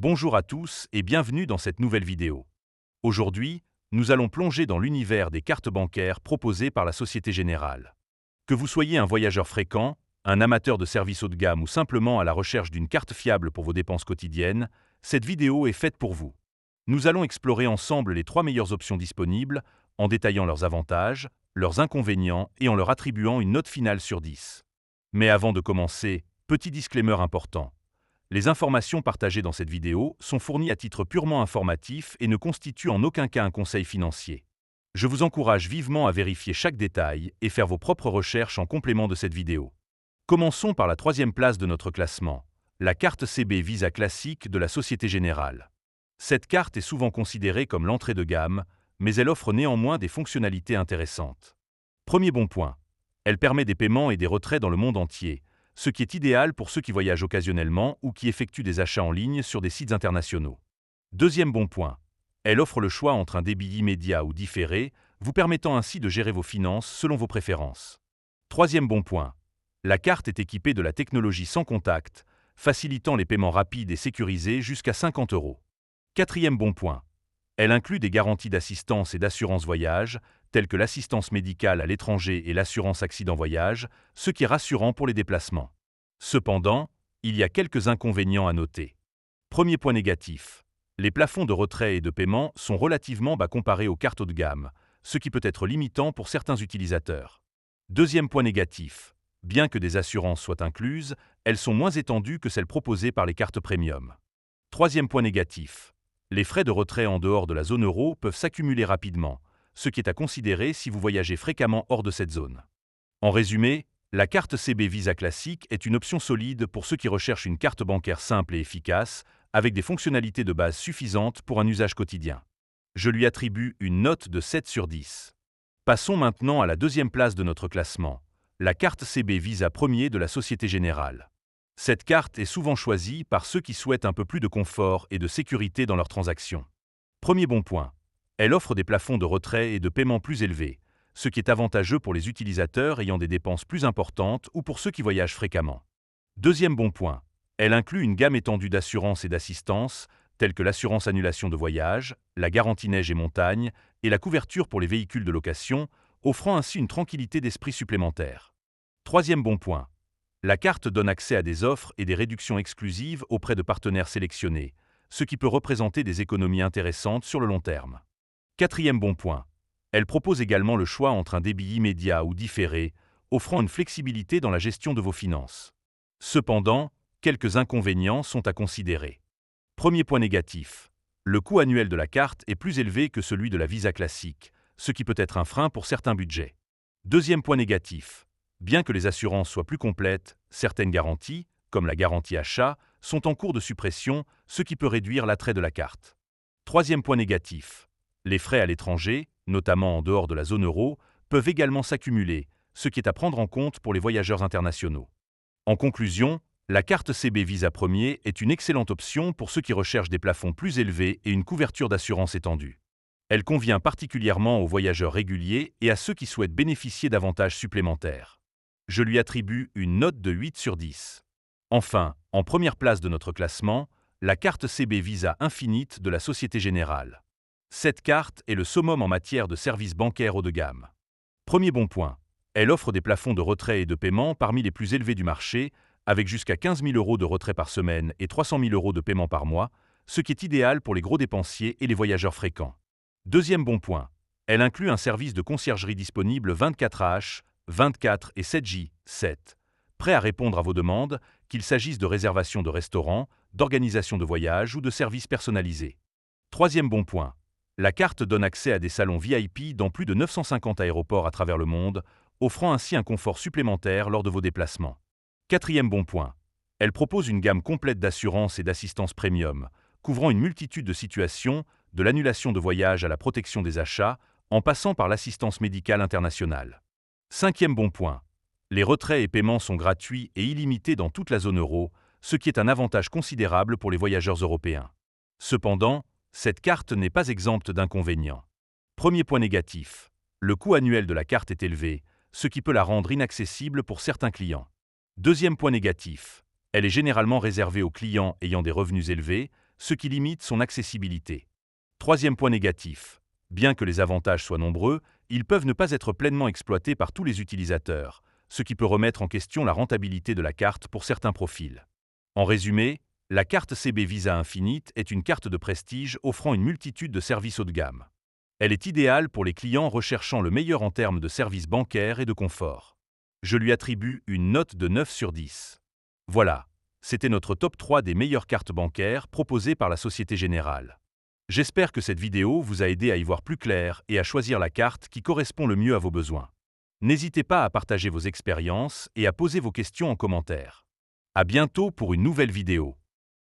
Bonjour à tous et bienvenue dans cette nouvelle vidéo. Aujourd'hui, nous allons plonger dans l'univers des cartes bancaires proposées par la Société Générale. Que vous soyez un voyageur fréquent, un amateur de services haut de gamme ou simplement à la recherche d'une carte fiable pour vos dépenses quotidiennes, cette vidéo est faite pour vous. Nous allons explorer ensemble les 3 meilleures options disponibles, en détaillant leurs avantages, leurs inconvénients et en leur attribuant une note finale sur 10. Mais avant de commencer, petit disclaimer important. Les informations partagées dans cette vidéo sont fournies à titre purement informatif et ne constituent en aucun cas un conseil financier. Je vous encourage vivement à vérifier chaque détail et faire vos propres recherches en complément de cette vidéo. Commençons par la 3e place de notre classement, la carte CB Visa classique de la Société Générale. Cette carte est souvent considérée comme l'entrée de gamme, mais elle offre néanmoins des fonctionnalités intéressantes. Premier bon point, elle permet des paiements et des retraits dans le monde entier, ce qui est idéal pour ceux qui voyagent occasionnellement ou qui effectuent des achats en ligne sur des sites internationaux. Deuxième bon point, elle offre le choix entre un débit immédiat ou différé, vous permettant ainsi de gérer vos finances selon vos préférences. Troisième bon point, la carte est équipée de la technologie sans contact, facilitant les paiements rapides et sécurisés jusqu'à 50 €. Quatrième bon point, elle inclut des garanties d'assistance et d'assurance voyage, telles que l'assistance médicale à l'étranger et l'assurance accident voyage, ce qui est rassurant pour les déplacements. Cependant, il y a quelques inconvénients à noter. Premier point négatif, les plafonds de retrait et de paiement sont relativement bas comparés aux cartes haut de gamme, ce qui peut être limitant pour certains utilisateurs. Deuxième point négatif, bien que des assurances soient incluses, elles sont moins étendues que celles proposées par les cartes premium. Troisième point négatif, les frais de retrait en dehors de la zone euro peuvent s'accumuler rapidement, ce qui est à considérer si vous voyagez fréquemment hors de cette zone. En résumé, la carte CB Visa classique est une option solide pour ceux qui recherchent une carte bancaire simple et efficace, avec des fonctionnalités de base suffisantes pour un usage quotidien. Je lui attribue une note de 7 sur 10. Passons maintenant à la 2e place de notre classement, la carte CB Visa Premier de la Société Générale. Cette carte est souvent choisie par ceux qui souhaitent un peu plus de confort et de sécurité dans leurs transactions. Premier bon point, elle offre des plafonds de retrait et de paiement plus élevés, ce qui est avantageux pour les utilisateurs ayant des dépenses plus importantes ou pour ceux qui voyagent fréquemment. Deuxième bon point, elle inclut une gamme étendue d'assurances et d'assistance, telles que l'assurance annulation de voyage, la garantie neige et montagne et la couverture pour les véhicules de location, offrant ainsi une tranquillité d'esprit supplémentaire. Troisième bon point, la carte donne accès à des offres et des réductions exclusives auprès de partenaires sélectionnés, ce qui peut représenter des économies intéressantes sur le long terme. Quatrième bon point, elle propose également le choix entre un débit immédiat ou différé, offrant une flexibilité dans la gestion de vos finances. Cependant, quelques inconvénients sont à considérer. Premier point négatif, le coût annuel de la carte est plus élevé que celui de la Visa classique, ce qui peut être un frein pour certains budgets. Deuxième point négatif, bien que les assurances soient plus complètes, certaines garanties, comme la garantie achat, sont en cours de suppression, ce qui peut réduire l'attrait de la carte. Troisième point négatif, les frais à l'étranger, notamment en dehors de la zone euro, peuvent également s'accumuler, ce qui est à prendre en compte pour les voyageurs internationaux. En conclusion, la carte CB Visa Premier est une excellente option pour ceux qui recherchent des plafonds plus élevés et une couverture d'assurance étendue. Elle convient particulièrement aux voyageurs réguliers et à ceux qui souhaitent bénéficier d'avantages supplémentaires. Je lui attribue une note de 8 sur 10. Enfin, en première place de notre classement, la carte CB Visa Infinite de la Société Générale. Cette carte est le summum en matière de services bancaires haut de gamme. Premier bon point, elle offre des plafonds de retrait et de paiement parmi les plus élevés du marché, avec jusqu'à 15 000 € de retrait par semaine et 300 000 € de paiement par mois, ce qui est idéal pour les gros dépensiers et les voyageurs fréquents. Deuxième bon point, elle inclut un service de conciergerie disponible 24H, 24 et 7J, 7, prêt à répondre à vos demandes, qu'il s'agisse de réservation de restaurants, d'organisation de voyages ou de services personnalisés. Troisième bon point, la carte donne accès à des salons VIP dans plus de 950 aéroports à travers le monde, offrant ainsi un confort supplémentaire lors de vos déplacements. Quatrième bon point, elle propose une gamme complète d'assurance et d'assistance premium, couvrant une multitude de situations, de l'annulation de voyage à la protection des achats, en passant par l'assistance médicale internationale. Cinquième bon point, les retraits et paiements sont gratuits et illimités dans toute la zone euro, ce qui est un avantage considérable pour les voyageurs européens. Cependant, cette carte n'est pas exempte d'inconvénients. Premier point négatif, le coût annuel de la carte est élevé, ce qui peut la rendre inaccessible pour certains clients. Deuxième point négatif, elle est généralement réservée aux clients ayant des revenus élevés, ce qui limite son accessibilité. Troisième point négatif. Bien que les avantages soient nombreux, ils peuvent ne pas être pleinement exploités par tous les utilisateurs, ce qui peut remettre en question la rentabilité de la carte pour certains profils. En résumé, la carte CB Visa Infinite est une carte de prestige offrant une multitude de services haut de gamme. Elle est idéale pour les clients recherchant le meilleur en termes de services bancaires et de confort. Je lui attribue une note de 9 sur 10. Voilà, c'était notre top 3 des meilleures cartes bancaires proposées par la Société Générale. J'espère que cette vidéo vous a aidé à y voir plus clair et à choisir la carte qui correspond le mieux à vos besoins. N'hésitez pas à partager vos expériences et à poser vos questions en commentaire. À bientôt pour une nouvelle vidéo.